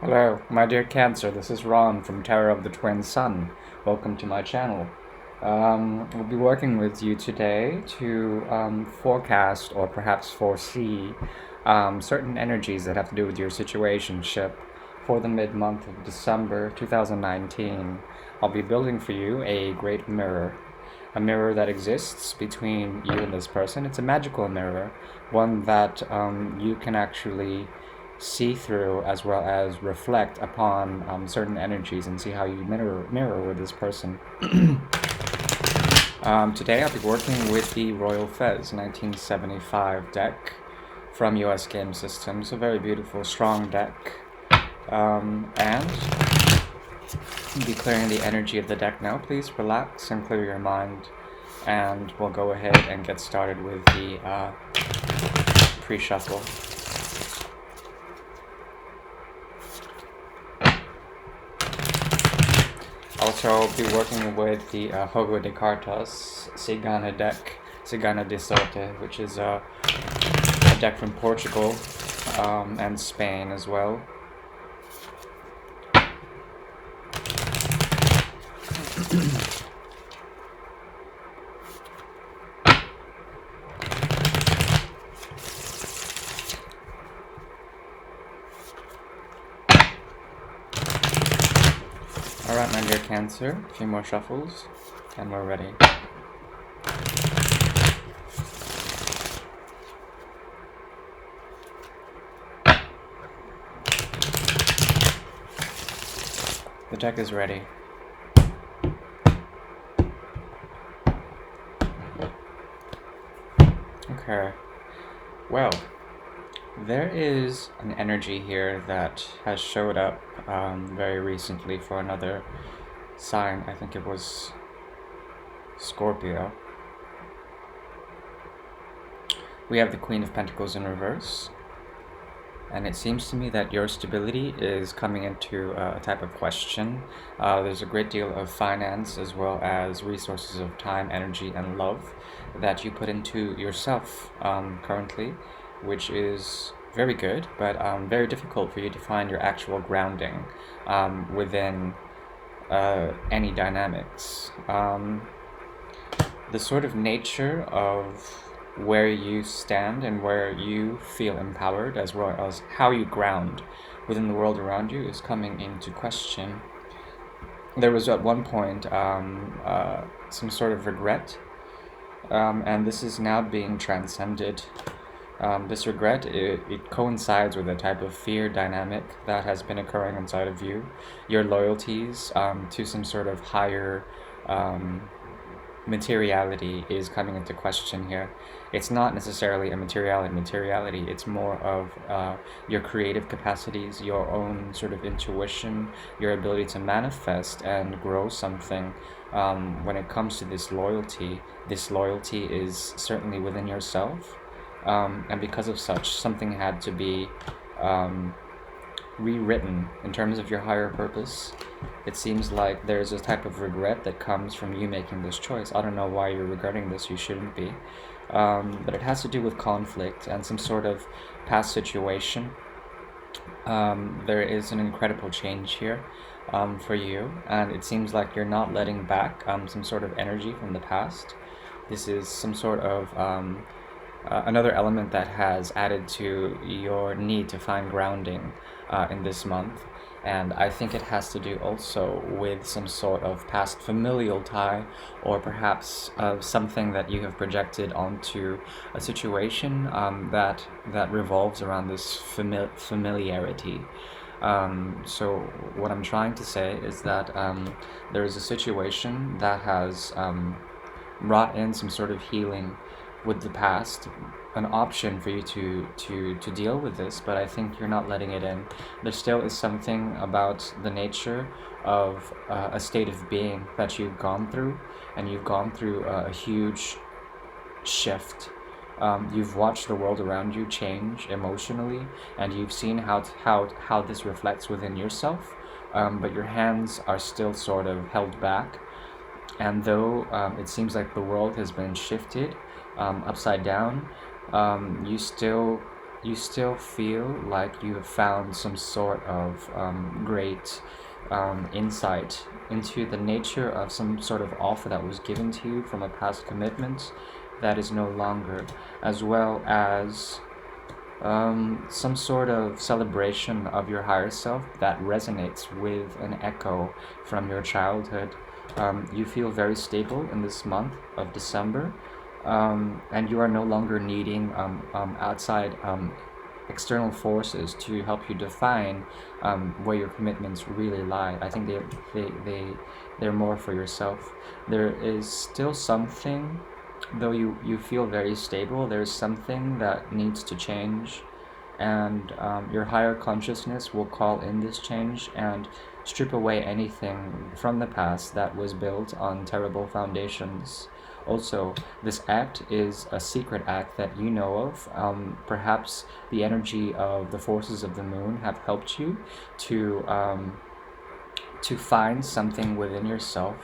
Hello, my dear Cancer. This is Ron from Terror of the Twin Sun. Welcome to my channel. We'll be working with you today to forecast or perhaps foresee certain energies that have to do with your situationship for the mid-month of December 2019. I'll be building for you a great mirror. A mirror that exists between you and this person. It's a magical mirror, one that you can actually see through as well as reflect upon certain energies and see how you mirror with this person. Today I'll be working with the Royal Fez 1975 deck from US Game Systems, a very beautiful, strong deck. And I'll be clearing the energy of the deck now. Please relax and clear your mind, and we'll go ahead and get started with the pre-shuffle. Also, be working with the Juego de Cartas Cigana deck, Cigana de Sorte, which is a deck from Portugal and Spain as well. Alright, my dear Cancer, a few more shuffles, and we're ready. The deck is ready. Okay, well, there is an energy here that has showed up very recently for another sign. I think it was Scorpio. We have the Queen of Pentacles in reverse, and it seems to me that your stability is coming into a type of question. There's a great deal of finance as well as resources of time, energy, and love that you put into yourself currently, which is very good, but very difficult for you to find your actual grounding within any dynamics. The sort of nature of where you stand and where you feel empowered, as well as how you ground within the world around you, is coming into question. There was at one point some sort of regret, and this is now being transcended. This regret, it coincides with a type of fear dynamic that has been occurring inside of you. Your loyalties to some sort of higher materiality is coming into question here. It's not necessarily a materiality, it's more of your creative capacities, your own sort of intuition, your ability to manifest and grow something. When it comes to this loyalty is certainly within yourself, and because of such, something had to be rewritten in terms of your higher purpose. It seems like there's a type of regret that comes from you making this choice. I don't know why you're regretting this, you shouldn't be. But it has to do with conflict and some sort of past situation. There is an incredible change here for you, and it seems like you're not letting back some sort of energy from the past. This is some sort of another element that has added to your need to find grounding in this month, and I think it has to do also with some sort of past familial tie, or perhaps something that you have projected onto a situation that revolves around this familiarity. So what I'm trying to say is that there is a situation that has brought in some sort of healing with the past, an option for you to deal with this, but I think you're not letting it in. There still is something about the nature of a state of being that you've gone through, and you've gone through a huge shift. You've watched the world around you change emotionally, and you've seen how this reflects within yourself, but your hands are still sort of held back. And though it seems like the world has been shifted upside down, you still you still feel like you have found some sort of great insight into the nature of some sort of offer that was given to you from a past commitment that is no longer, as well as some sort of celebration of your higher self that resonates with an echo from your childhood. You feel very stable in this month of December, and you are no longer needing outside external forces to help you define where your commitments really lie. I think they're more for yourself. There is still something, though you feel very stable, there's something that needs to change, and your higher consciousness will call in this change and strip away anything from the past that was built on terrible foundations. Also, this act is a secret act that you know of. Perhaps the energy of the forces of the moon have helped you to find something within yourself,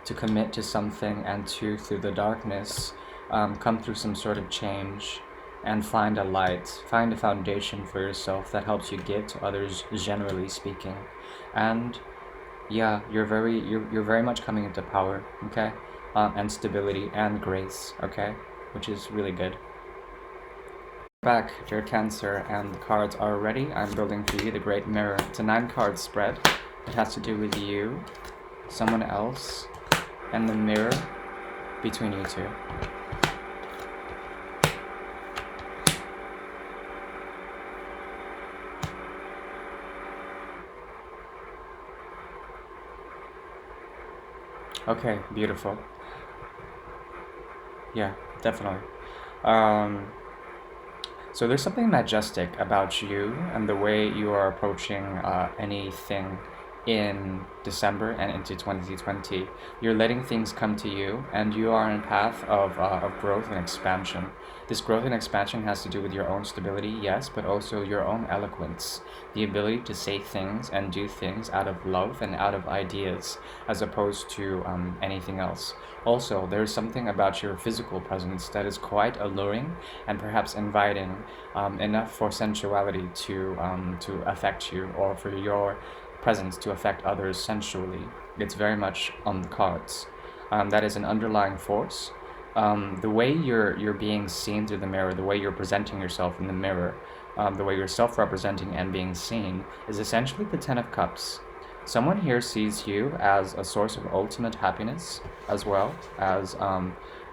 to commit to something, and to, through the darkness, come through some sort of change and find a light, find a foundation for yourself that helps you give to others, generally speaking. And yeah, you're very much coming into power, okay, and stability and grace, okay, which is really good. Back, dear Cancer, and the cards are ready. I'm building for you the Great Mirror. It's a 9-card spread. It has to do with you, someone else, and the mirror between you two. Okay, beautiful. Yeah, definitely. Um, so there's something majestic about you and the way you are approaching anything in December and into 2020. You're letting things come to you, and you are on a path of growth and expansion. This growth and expansion has to do with your own stability, yes, but also your own eloquence, the ability to say things and do things out of love and out of ideas, as opposed to anything else. Also, there's something about your physical presence that is quite alluring and perhaps inviting, enough for sensuality to affect you, or for your presence to affect others sensually. It's very much on the cards. That is an underlying force. The way you're being seen through the mirror, the way you're presenting yourself in the mirror, the way you're self-representing and being seen, is essentially the Ten of Cups. Someone here sees you as a source of ultimate happiness, as well as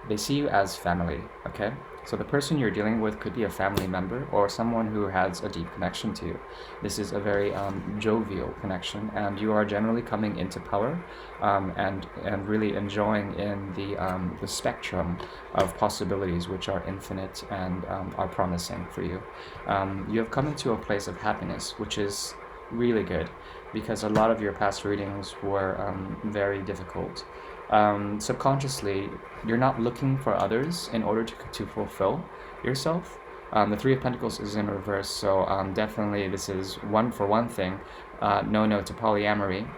they see you as family, okay? So the person you're dealing with could be a family member or someone who has a deep connection to you. This is a very jovial connection, and you are generally coming into power, and really enjoying in the spectrum of possibilities, which are infinite and are promising for you. You have come into a place of happiness, which is really good, because a lot of your past readings were very difficult. Subconsciously, you're not looking for others in order to fulfill yourself. The Three of Pentacles is in reverse, so definitely this is one thing. No to polyamory.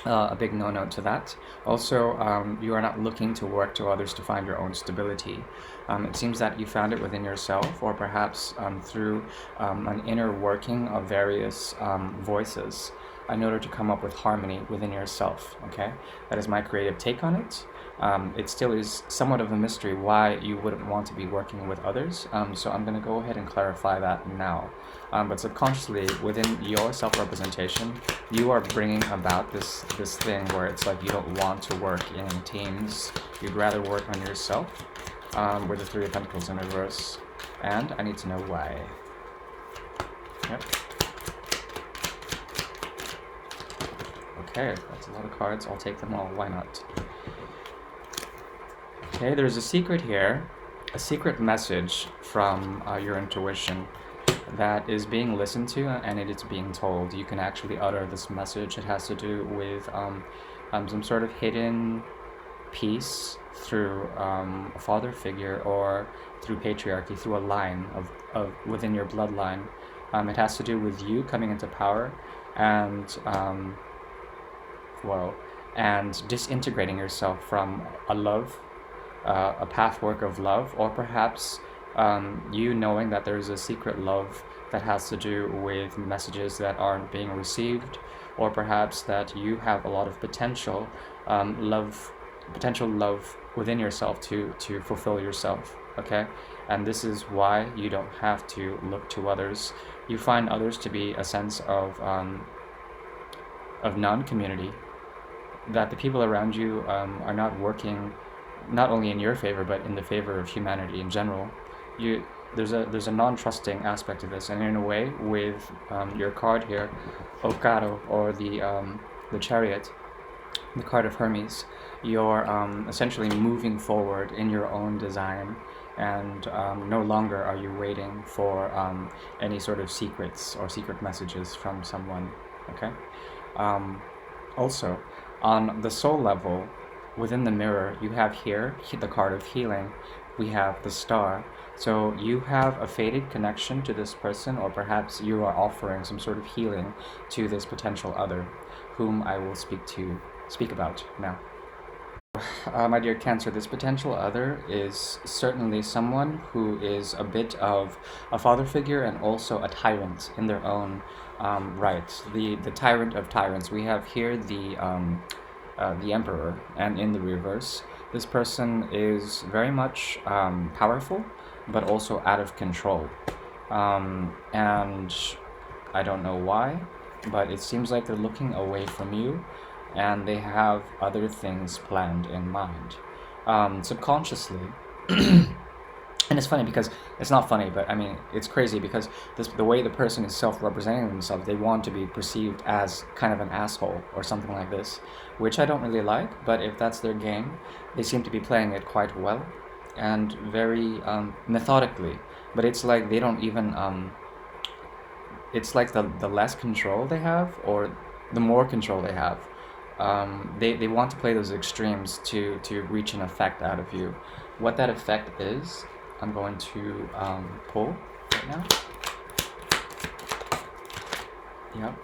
A big no to that. Also, you are not looking to work to others to find your own stability. It seems that you found it within yourself, or perhaps through an inner working of various voices, in order to come up with harmony within yourself. Okay, that is my creative take on it. It still is somewhat of a mystery why you wouldn't want to be working with others, so I'm going to go ahead and clarify that now. But subconsciously, within your self-representation, you are bringing about this thing where it's like you don't want to work in teams, you'd rather work on yourself, with the Three of Pentacles in reverse, and I need to know why. Yep. Okay, that's a lot of cards. I'll take them all. Why not? Okay, there's a secret here, a secret message from your intuition that is being listened to, and it is being told. You can actually utter this message. It has to do with some sort of hidden peace through a father figure, or through patriarchy, through a line of within your bloodline. It has to do with you coming into power, and and disintegrating yourself from a love, a pathwork of love, or perhaps You knowing that there's a secret love that has to do with messages that aren't being received, or perhaps that you have a lot of potential love within yourself to fulfill yourself. Okay, and this is why you don't have to look to others. You find others to be a sense of non-community, that the people around you are not working not only in your favor but in the favor of humanity in general. You there's a non-trusting aspect to this, and in a way, with your card here, Okado, or the Chariot, the card of Hermes, you're essentially moving forward in your own design, and no longer are you waiting for any sort of secrets or secret messages from someone. Okay. Um, Also, on the soul level, within the mirror, you have here the card of healing. We have the star. So you have a faded connection to this person, or perhaps you are offering some sort of healing to this potential other, whom I will speak about now. My dear Cancer, this potential other is certainly someone who is a bit of a father figure and also a tyrant in their own right. The tyrant of tyrants. We have here the Emperor, and in the reverse, this person is very much powerful, but also out of control. And I don't know why, but it seems like they're looking away from you, and they have other things planned in mind. Subconsciously, and it's funny because it's not funny, but I mean, it's crazy because the way the person is self-representing themselves, they want to be perceived as kind of an asshole or something like this, which I don't really like, but if that's their game, they seem to be playing it quite well and very methodically. But it's like they don't even it's like the less control they have, or the more control they have, they want to play those extremes to reach an effect out of you. What that effect is, I'm going to pull right now. Yep.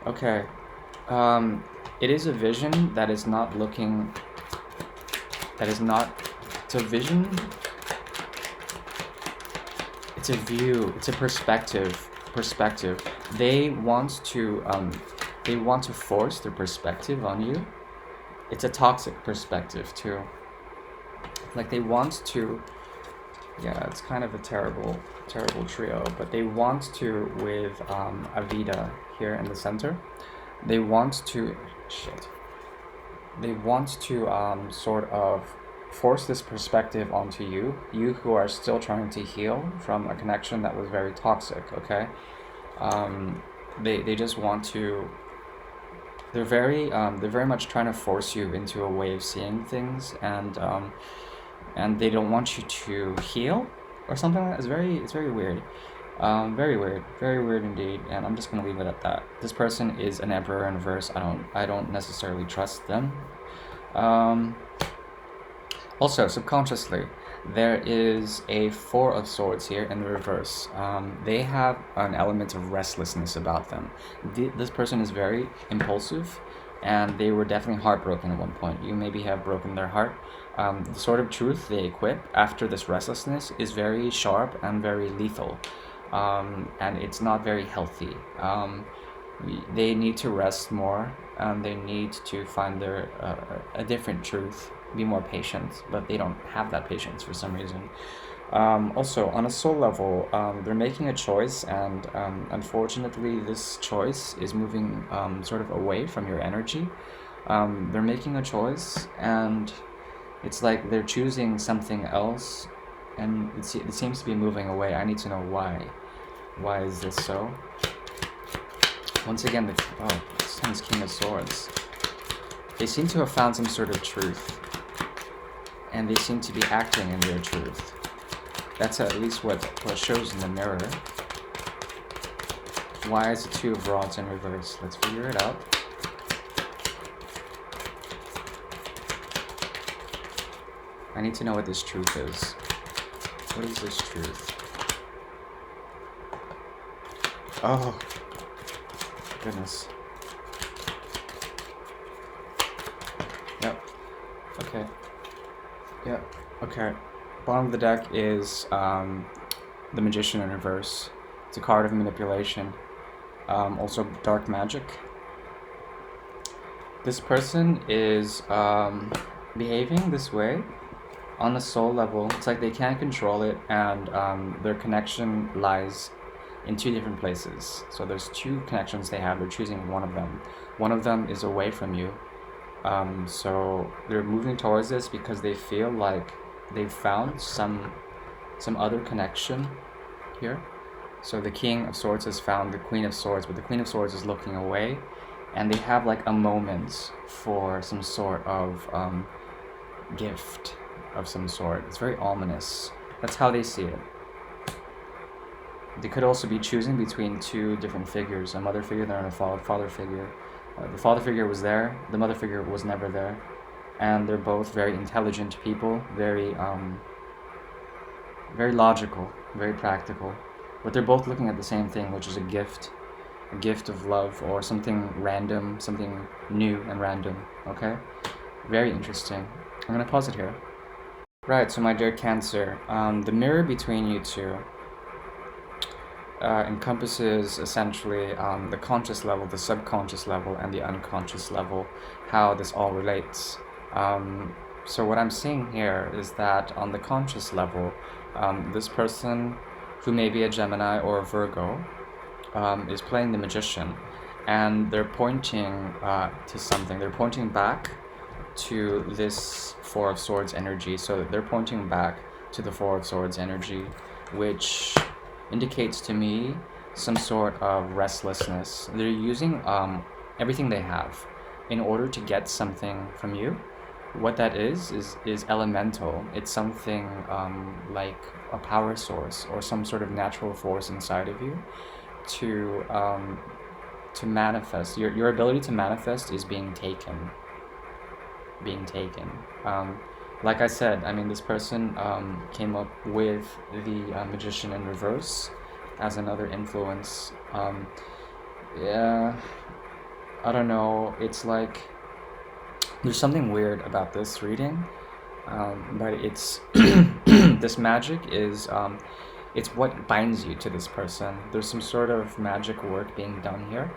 Okay. It is a vision that is not looking. That is not. It's a vision. It's a view. It's a perspective. Perspective. They want to. They want to force their perspective on you. It's a toxic perspective too. Like they want to. Yeah, it's kind of a terrible trio, but they want to, with Avida here in the center, they want to, they want to sort of force this perspective onto you who are still trying to heal from a connection that was very toxic, okay? They just want to, they're very much trying to force you into a way of seeing things, and they don't want you to heal or something like that. It's very weird. Very weird indeed, and I'm just gonna leave it at that. This person is an emperor in reverse. I don't necessarily trust them. Also, subconsciously, there is a Four of Swords here in the reverse. They have an element of restlessness about them. This person is very impulsive, and they were definitely heartbroken at one point. You maybe have broken their heart. The sort of truth they equip after this restlessness is very sharp and very lethal, and it's not very healthy. They need to rest more, and they need to find a different truth, be more patient, but they don't have that patience for some reason. Also, on a soul level, they're making a choice, and unfortunately, this choice is moving sort of away from your energy. They're making a choice, and it's like they're choosing something else, and it seems to be moving away. I need to know why. Why is this so? Once again, this time is King of Swords. They seem to have found some sort of truth, and they seem to be acting in their truth. That's at least what shows in the mirror. Why is the Two of Rods in reverse? Let's figure it out. I need to know what this truth is. What is this truth? Oh, goodness. Yep. Okay. Yep. Okay. Bottom of the deck is the Magician in reverse. It's a card of manipulation. Also dark magic. This person is behaving this way on a soul level. It's like they can't control it, and their connection lies in two different places. So there's two connections they have. They're choosing one of them. One of them is away from you. So they're moving towards this because they feel like they've found some other connection here. So the King of Swords has found the Queen of Swords, but the Queen of Swords is looking away, and they have like a moment for some sort of gift of some sort. It's very ominous. That's how they see it. They could also be choosing between two different figures, a mother figure and a father figure. The father figure was there, the mother figure was never there. And they're both very intelligent people, very logical, very practical. But they're both looking at the same thing, which is a gift of love, or something random, something new and random, okay? Very interesting. I'm gonna pause it here. Right, so my dear Cancer, the mirror between you two encompasses essentially the conscious level, the subconscious level, and the unconscious level, how this all relates. So what I'm seeing here is that on the conscious level, this person, who may be a Gemini or a Virgo, is playing the Magician, and they're pointing to something. They're pointing back to this Four of Swords energy. So they're pointing back to the Four of Swords energy, which indicates to me some sort of restlessness. They're using everything they have in order to get something from you. What that is elemental. It's something like a power source or some sort of natural force inside of you to manifest. Your ability to manifest is being taken. Like I said, I mean, this person came up with the Magician in reverse as another influence. Yeah, I don't know. It's like there's something weird about this reading, but it's this magic is it's what binds you to this person. There's some sort of magic work being done here.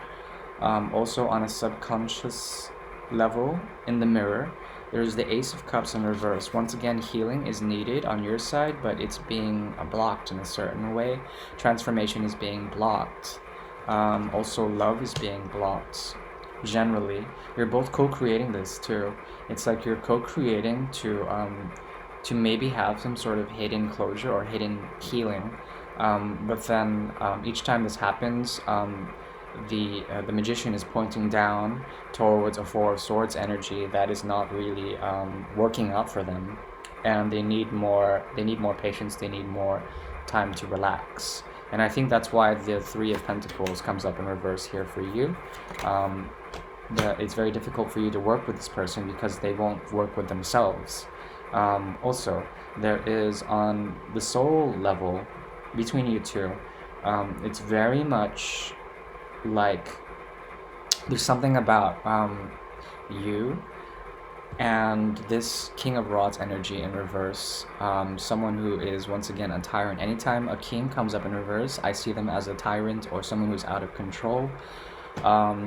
Also on a subconscious level in the mirror, there's the Ace of Cups in reverse. Once again, healing is needed on your side, but it's being blocked in a certain way. Transformation is being blocked. Also, love is being blocked. Generally, you're both co-creating this too. It's like you're co-creating to maybe have some sort of hidden closure or hidden healing. But then each time this happens, the Magician is pointing down towards a Four of Swords energy that is not really working out for them, and they need more patience. They need more time to relax, and I think that's why the Three of Pentacles comes up in reverse here for you. It's very difficult for you to work with this person because they won't work with themselves. Also, there is on the soul level between you two, it's very much like there's something about you and this King of Rods energy in reverse. Someone who is once again a tyrant. Anytime a king comes up in reverse, I see them as a tyrant or someone who's out of control.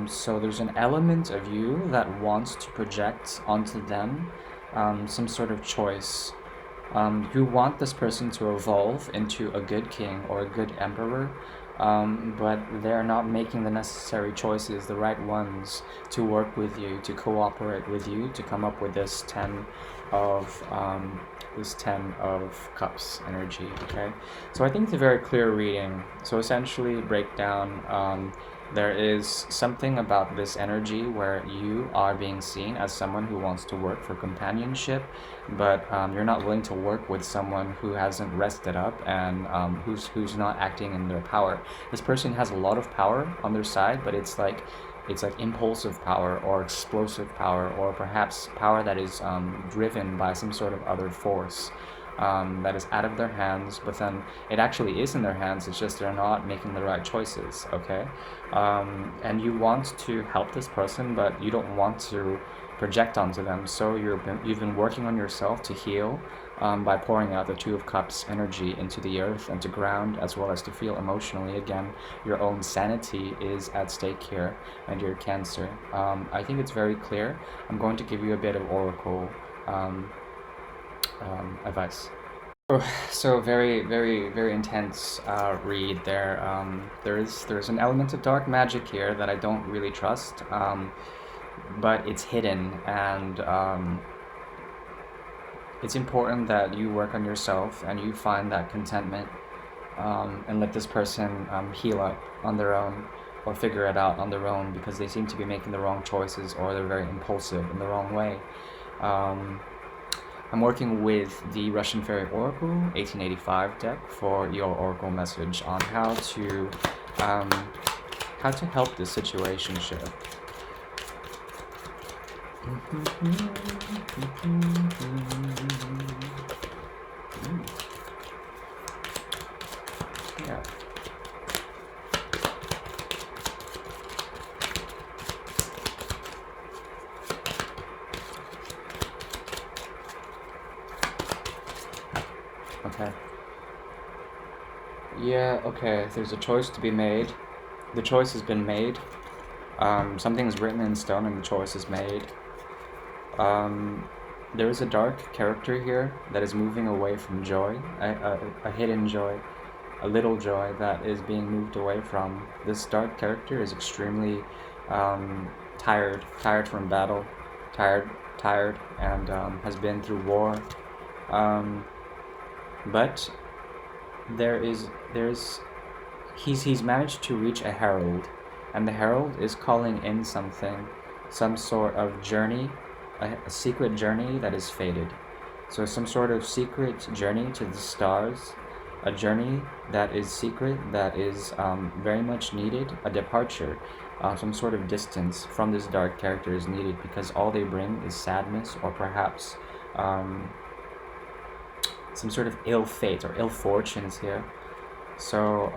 So there's an element of you that wants to project onto them some sort of choice. You want this person to evolve into a good king or a good emperor, but they're not making the necessary choices, the right ones, to work with you, to cooperate with you, to come up with this 10 of Cups energy. Okay, so I think it's a very clear reading. So essentially, breakdown. There is something about this energy where you are being seen as someone who wants to work for companionship, but you're not willing to work with someone who hasn't rested up and who's not acting in their power. This person has a lot of power on their side, but it's like impulsive power or explosive power, or perhaps power that is driven by some sort of other force. That is out of their hands, but then it actually is in their hands. It's just they're not making the right choices. Okay, and you want to help this person, but you don't want to project onto them. So you've been working on yourself to heal by pouring out the Two of Cups energy into the earth and to ground, as well as to feel emotionally. Again, your own sanity is at stake here, and your Cancer. I think it's very clear. I'm going to give you a bit of oracle um, advice. So very, very, very intense read there. There's an element of dark magic here that I don't really trust, but it's hidden, and it's important that you work on yourself and you find that contentment, and let this person heal up on their own or figure it out on their own, because they seem to be making the wrong choices, or they're very impulsive in the wrong way. Um, I'm working with the Russian Fairy Oracle 1885 deck for your oracle message on um, how to help this situationship. Yeah. Okay. Yeah, okay, there's a choice to be made. The choice has been made. Something is written in stone and the choice is made. There is a dark character here that is moving away from joy, a hidden joy, a little joy that is being moved away from. This dark character is extremely tired from battle, tired, and has been through war. Um, but there's he's managed to reach a herald, and the herald is calling in something, some sort of journey, a secret journey that is fated. So some sort of secret journey to the stars, a journey that is secret, that is very much needed, a departure, some sort of distance from this dark character is needed, because all they bring is sadness, or perhaps um, some sort of ill fate or ill fortunes here. So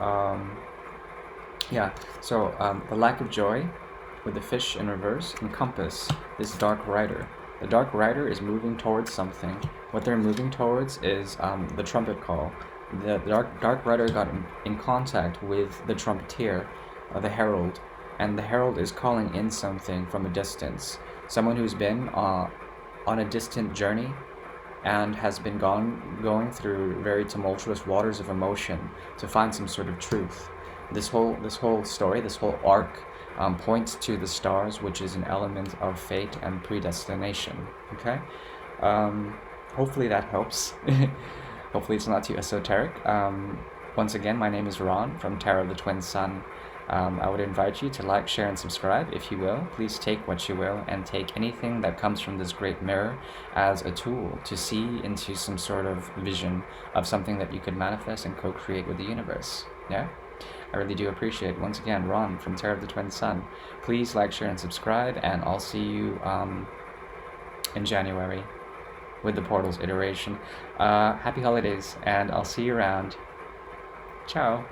yeah, so the lack of joy with the fish in reverse encompass this dark rider. The dark rider is moving towards something. What they're moving towards is the trumpet call. The dark rider got in contact with the trumpeter, the herald, and the herald is calling in something from a distance. Someone who's been on a distant journey and has been going through very tumultuous waters of emotion to find some sort of truth. This whole story, this whole arc, points to the stars, which is an element of fate and predestination. Okay, hopefully that helps. Hopefully it's not too esoteric. Once again, my name is Ron from Tarot of the Twin Sun. I would invite you to like, share, and subscribe if you will. Please take what you will, and take anything that comes from this great mirror as a tool to see into some sort of vision of something that you could manifest and co-create with the universe. Yeah? I really do appreciate it. Once again, Ron from Tarot of the Twin Sun. Please like, share, and subscribe, and I'll see you in January with the Portals iteration. Happy holidays, and I'll see you around. Ciao.